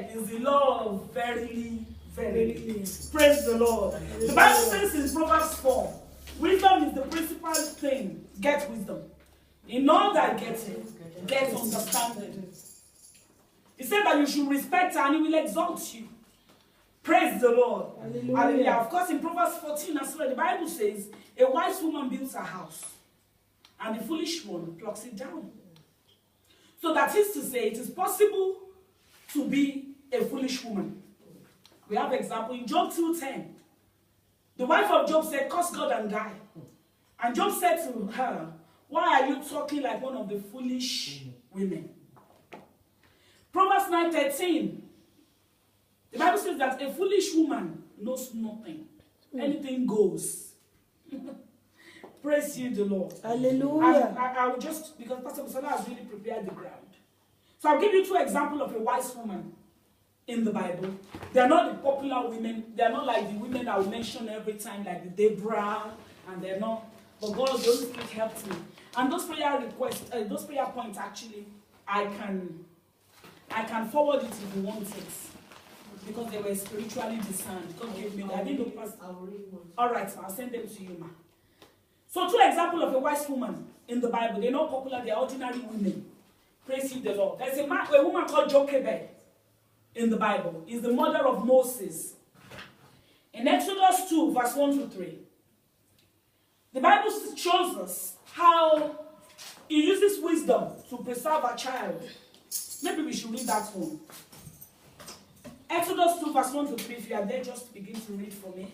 said is the law of verily, verily. Praise the Lord. The Bible says in Proverbs 4, wisdom is the principal thing. Get wisdom. In all that getting, get understanding. He said that you should respect her and he will exalt you. Praise the Lord. Hallelujah. Hallelujah. Of course, in Proverbs 14 as well, the Bible says, a wise woman builds her house, and the foolish one plucks it down. So that is to say, it is possible to be a foolish woman. We have an example in Job 2:10. The wife of Job said, curse God and die. And Job said to her, why are you talking like one of the foolish women? Proverbs 9:13. The Bible says that a foolish woman knows nothing. Anything goes. Praise you, the Lord. Hallelujah. I will just, because Pastor Busola has really prepared the ground. So I'll give you two examples of a wise woman in the Bible. They are not the popular women. They are not like the women I will mention every time, like the Deborah, and they're not. But God, the Holy Spirit helped me. And those prayer requests, those prayer points, actually, I can forward it if you want it. Because they were spiritually discerned. God gave me that. I didn't know. All right, I'll send them to you, ma. So, two examples of a wise woman in the Bible. They're not popular, they're ordinary women. Praise you, the Lord. There's a woman called Jochebed in the Bible. Is the mother of Moses. In Exodus 2, verse 1 to 3, the Bible shows us how he uses wisdom to preserve a child. Maybe we should read that one. Exodus 2, verse 1 to 3. If you are there, just begin to read for me.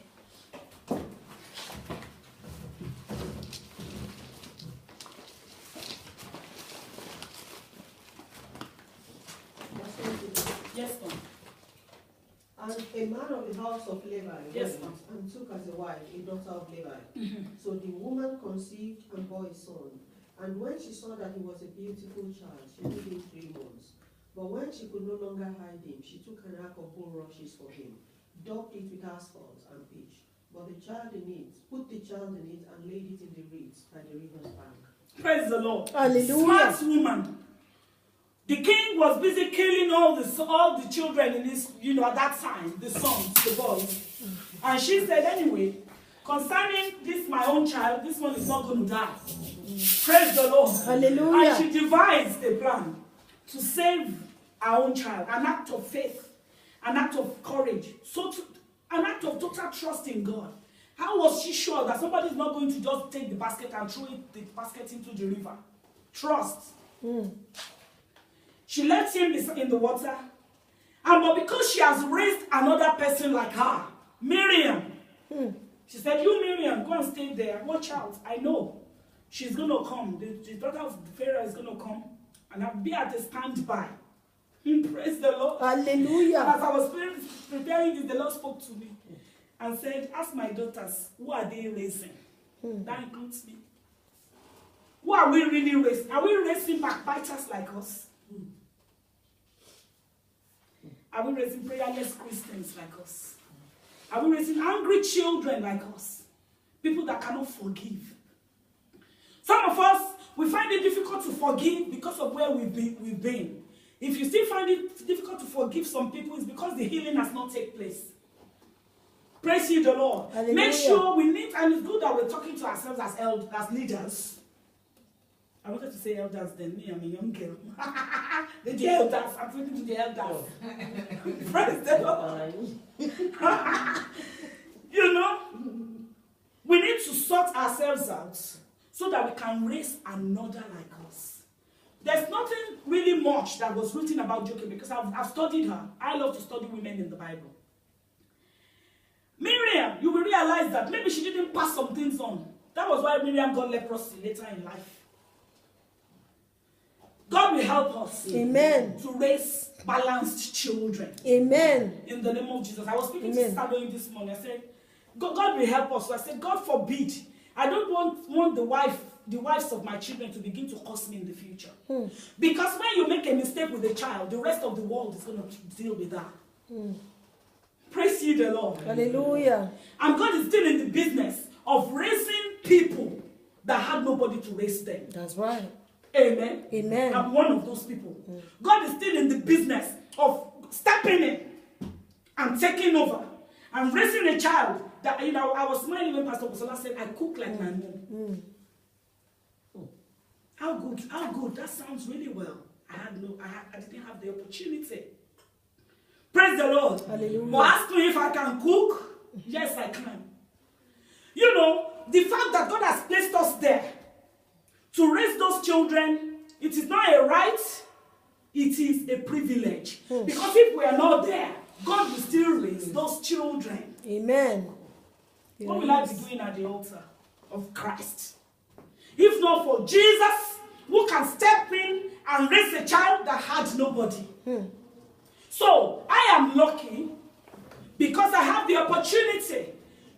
Yes, ma'am. And a man of the house of Levi Yes, went and took as a wife a daughter of Levi. Mm-hmm. So the woman conceived and bore a son. And when she saw that he was a beautiful child, she hid him 3 months. But when she could no longer hide him, she took an ark of bulrushes for him, daubed it with asphalt and pitch. But the child in it, put the child in it, and laid it in the reeds by the river's bank. Praise the Lord. Hallelujah. Smart woman. The king was busy killing all the children in his, at that time, the sons, the boys. And she said, anyway, concerning this my own child, this one is not going to die. Praise the Lord. Hallelujah. And she devised a plan to save our own child, an act of faith, an act of courage, an act of total trust in God. How was she sure that somebody is not going to just take the basket and throw the basket into the river? Trust. She left him in the water, but because she has raised another person like her, Miriam, she said, you Miriam, go and stay there. Watch out. I know she's going to come. The daughter of the Pharaoh is going to come. And I'll be at a standby. Praise the Lord. Hallelujah. And as I was preparing this, the Lord spoke to me and said, ask my daughters, who are they raising? That includes me. Who are we really raising? Are we raising backbiters like us? Are we raising prayerless Christians like us? Are we raising angry children like us? People that cannot forgive. Some of us, we find it difficult to forgive because of where we've been. If you still find it difficult to forgive some people, it's because the healing has not taken place. Praise you, the Lord. Hallelujah. Make sure we need, and it's good that we're talking to ourselves as leaders. I wanted to say elders then. Me, I'm a young girl. The elders. I'm talking to the elders. Praise the Lord. We need to sort ourselves out so that we can raise another like us. There's nothing really much that was written about Jochebed because I've studied her. I love to study women in the Bible. Miriam, you will realize that maybe she didn't pass some things on. That was why Miriam got leprosy later in life. God will help us. Amen. To raise balanced children. Amen. In the name of Jesus. I was speaking to Sister Doing this morning. I said, God will help us. So I said, God forbid. I don't want the wives of my children to begin to curse me in the future. Because when you make a mistake with a child, the rest of the world is going to deal with that. Praise ye the Lord. Hallelujah. And God is still in the business of raising people that had nobody to raise them. That's right. Amen. Amen. I'm one of those people. God is still in the business of stepping stepping in and taking over and raising a child that, you know, I was smiling when Pastor Busola said, I cook like my mom. How good, that sounds really well. I didn't have the opportunity. Praise the Lord. Hallelujah. But ask me if I can cook. Yes, I can. You know, the fact that God has placed us there to raise those children, it is not a right, it is a privilege. Because if we are not there, God will still raise those children. Amen. What will I be doing at the altar of Christ? If not for Jesus, who can step in and raise a child that had nobody. So, I am lucky because I have the opportunity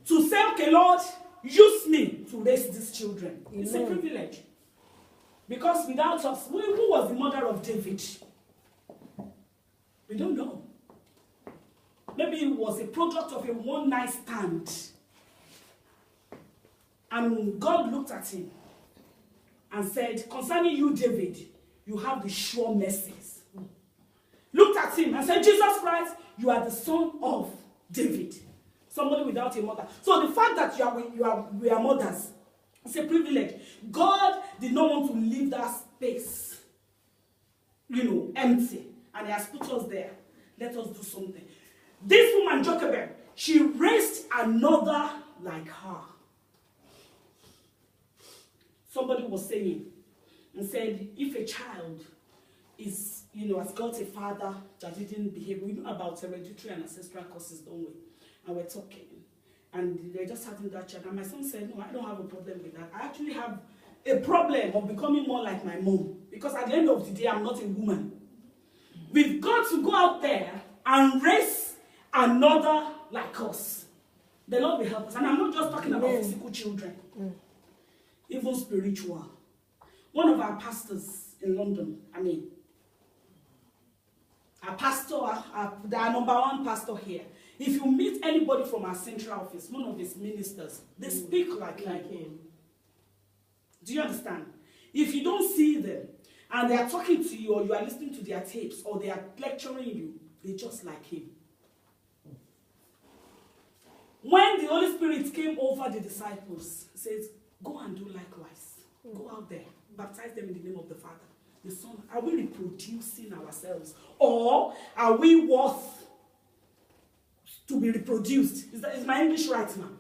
to say, okay, Lord, use me to raise these children. Amen. It's a privilege. Because without us, who was the mother of David? We don't know. Maybe it was a product of a one-night stand. And God looked at him and said, concerning you, David, you have the sure mercies. Looked at him and said, Jesus Christ, you are the son of David. Somebody without a mother. So the fact that we are mothers, it's a privilege. God did not want to leave that space, empty. And he has put us there. Let us do something. This woman, Jochebed, she raised another like her. Somebody was saying, and said, if a child is, has got a father that didn't behave, we know about hereditary and ancestral causes, don't we? And we're talking. And they're just having that child. And my son said, no, I don't have a problem with that. I actually have a problem of becoming more like my mom. Because at the end of the day, I'm not a woman. We've got to go out there and raise another like us. The Lord will help us. And I'm not just talking about physical children. Even spiritual. One of our pastors in London, our pastor, our number one pastor here, if you meet anybody from our central office, one of his ministers, they speak like him. Do you understand? If you don't see them, and they are talking to you, or you are listening to their tapes, or they are lecturing you, they just like him. When the Holy Spirit came over the disciples, he says, go and do likewise. Go out there, baptize them in the name of the Father, the Son. Are we reproducing ourselves? Or are we worth to be reproduced? Is my English right now?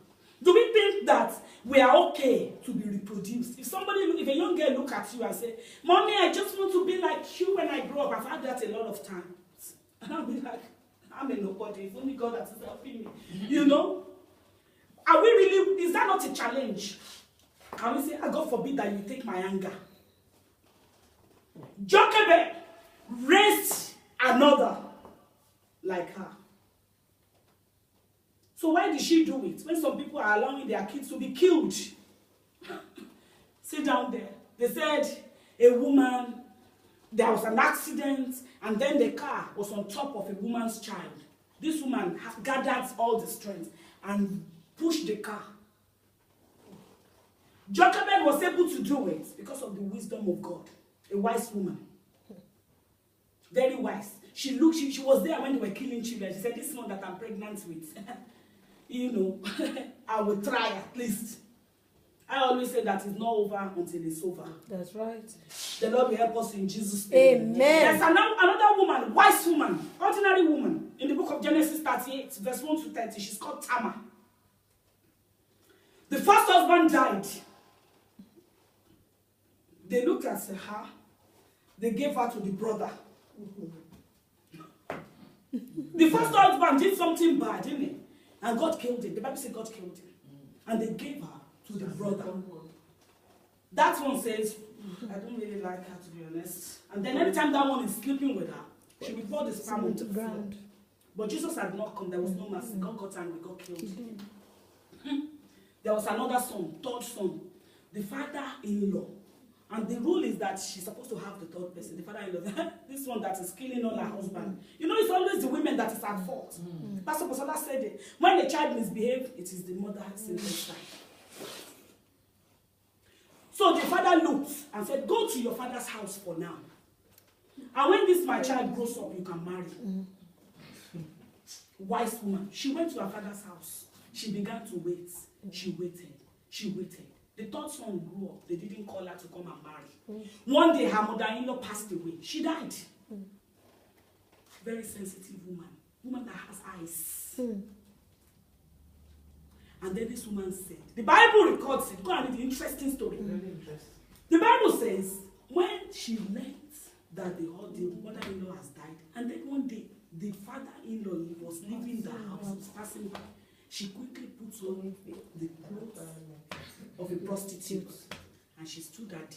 Do we think that we are okay to be reproduced? If a young girl look at you and say, Mommy, I just want to be like you when I grow up. I've had that a lot of times. And I'll be like, I'm a nobody. It's only God that is helping me. Are we really, is that not a challenge? Can we say, God forbid that you take my anger? Jochebed raised another like her. So why did she do it? When some people are allowing their kids to be killed. Sit down there. They said a woman, there was an accident, and then the car was on top of a woman's child. This woman gathered all the strength and pushed the car. Jochebed was able to do it because of the wisdom of God. A wise woman. Very wise. She was there when they were killing children. She said, this one that I'm pregnant with, I will try at least. I always say that it's not over until it's over. That's right. The Lord will help us in Jesus' name. Amen. There's another woman, wise woman, ordinary woman, in the book of Genesis 38, verse 1 to 30. She's called Tamar. The first husband died. They looked at her. They gave her to the brother. The first husband did something bad, didn't he? And God killed him. The Bible says God killed him. And they gave her to the brother. That one says, I don't really like her, to be honest. And then every time that one is sleeping with her, she will pour the sperm on the ground. But Jesus had not come. There was no mercy. God got angry. God killed him. There was another son, third son, the father-in-law. And the rule is that she's supposed to have the third person, the father-in-law. This one that is killing all her husband. It's always the women that is at fault. Pastor Bosola said it. When the child misbehaves, it is the mother single child. So the father looked and said, go to your father's house for now. And when this my child grows up, you can marry. wise woman. She went to her father's house. She began to wait. She waited. She waited. The third son grew up. They didn't call her to come and marry. One day, her mother-in-law passed away. She died. Very sensitive woman. Woman that has eyes. And then this woman said, the Bible records it. Go and read the interesting story. Very interesting. The Bible says, when she learned that the mother-in-law has died, and then one day, the father-in-law was leaving the house, was passing by, she quickly put on the clothes of a prostitute, and she stood at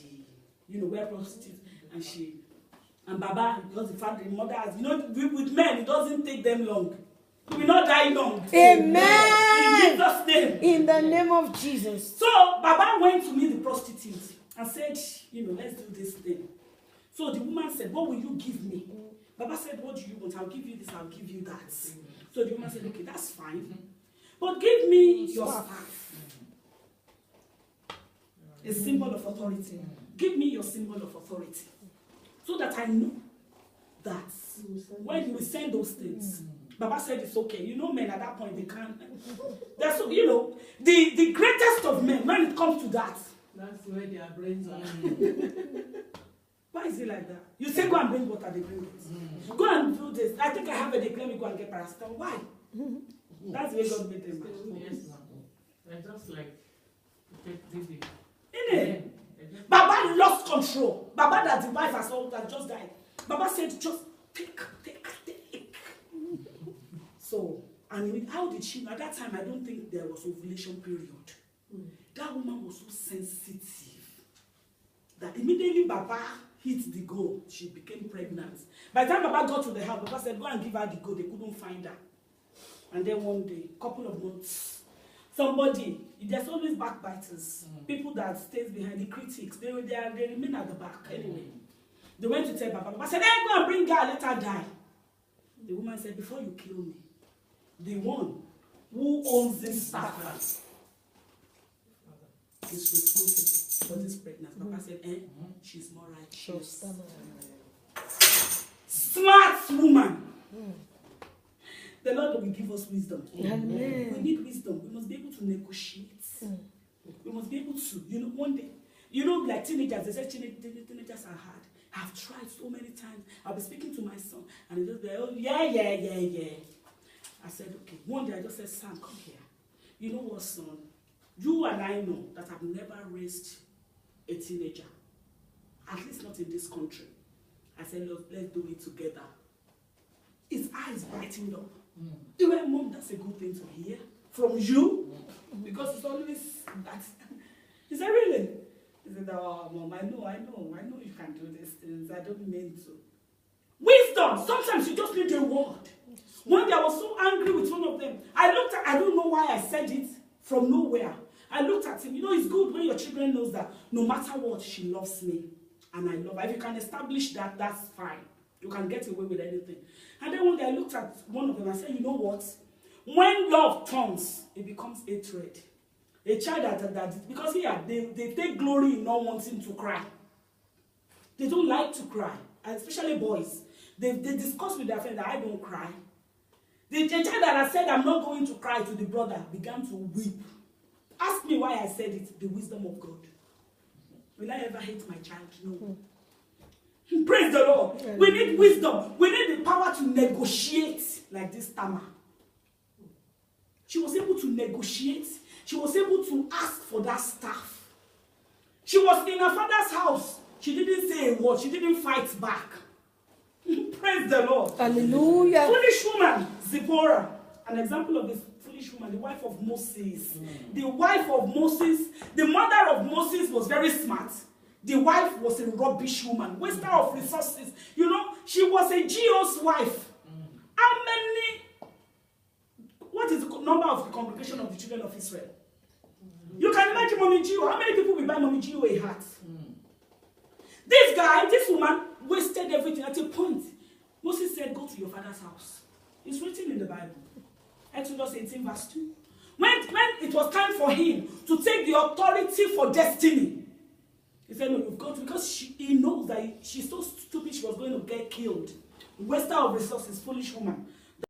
the, where prostitutes, and Baba, because the mother has, with men, it doesn't take them long. We will not die long. Amen. In Jesus' name. In the name of Jesus. So Baba went to meet the prostitute and said, let's do this thing. So the woman said, what will you give me? Baba said, what do you want? I'll give you this, I'll give you that. So the woman said, okay, that's fine. But give me your staff. A symbol of authority. Give me your symbol of authority. So that I know that when you will send those things, Baba said it's okay. Men at that point, they can't. That's, the greatest of men, when it comes to that. That's where their brains are. Why is it like that? You say, go and bring water, they bring it. Go and do this. I think I have a headache, let me go and get paracetamol. Why? That's the way God made them. Yes, ma'am. I just like baby. Innit? Baba lost control. Baba that the wife has just died. Baba said, just take. So, and how did she, at that time, I don't think there was ovulation period. That woman was so sensitive that immediately Baba hit the goal. She became pregnant. By the time Baba got to the house, Baba said, go and give her the goal. They couldn't find her. And then one day, couple of months, there's always backbiters. People that stays behind, the critics, they remain at the back anyway. They went to tell Baba. Baba said, hey, go and bring her, let her die. The woman said, before you kill me, the one who owns this staff is responsible for this pregnancy. Papa said, she's more righteous. Smart woman. The Lord will give us wisdom. Amen. We need wisdom. We must be able to negotiate. We must be able to, one day, like teenagers, they say teenagers are hard. I've tried so many times. I'll be speaking to my son, and he just be like, oh, yeah. I said, okay. One day I just said, Sam, come here. You know what, son? You and I know that I've never raised a teenager. At least not in this country. I said, look, let's do it together. His eyes brightened up. You know, Mom, that's a good thing to hear from you. Because it's always that. He said, really? He said, oh, Mom, I know you can do these things. I don't mean to. Wisdom. Sometimes you just need a word. One day I was so angry with one of them. I don't know why I said it from nowhere. I looked at him. It's good when your children knows that no matter what, she loves me. And I love her. If you can establish that, that's fine. You can get away with anything. And then one day I looked at one of them and I said, you know what? When love turns, it becomes hatred. A child that because they take glory in not wanting to cry. They don't like to cry, especially boys. They discuss with their friend that I don't cry. The child that I said I'm not going to cry to the brother began to weep. Ask me why I said it. The wisdom of God. Will I ever hate my child? No. Praise the Lord. Yeah. We need wisdom. We need the power to negotiate like this Tamar. She was able to negotiate. She was able to ask for that staff. She was in her father's house. She didn't say a word. She didn't fight back. Praise the Lord. Hallelujah. Foolish woman, Zipporah. An example of this foolish woman, the wife of Moses. The wife of Moses, the mother of Moses was very smart. The wife was a rubbish woman, waster of resources. She was a Geo's wife. What is the number of the congregation of the children of Israel? You can imagine Mommy Geo. How many people will buy Mommy Geo a hat? This woman wasted everything at a point. Moses said, go to your father's house. It's written in the Bible. Exodus 18 verse 2. When it was time for him to take the authority for destiny, he said, no, you've got to, because he knows that she's so stupid she was going to get killed. Waster of resources, foolish woman.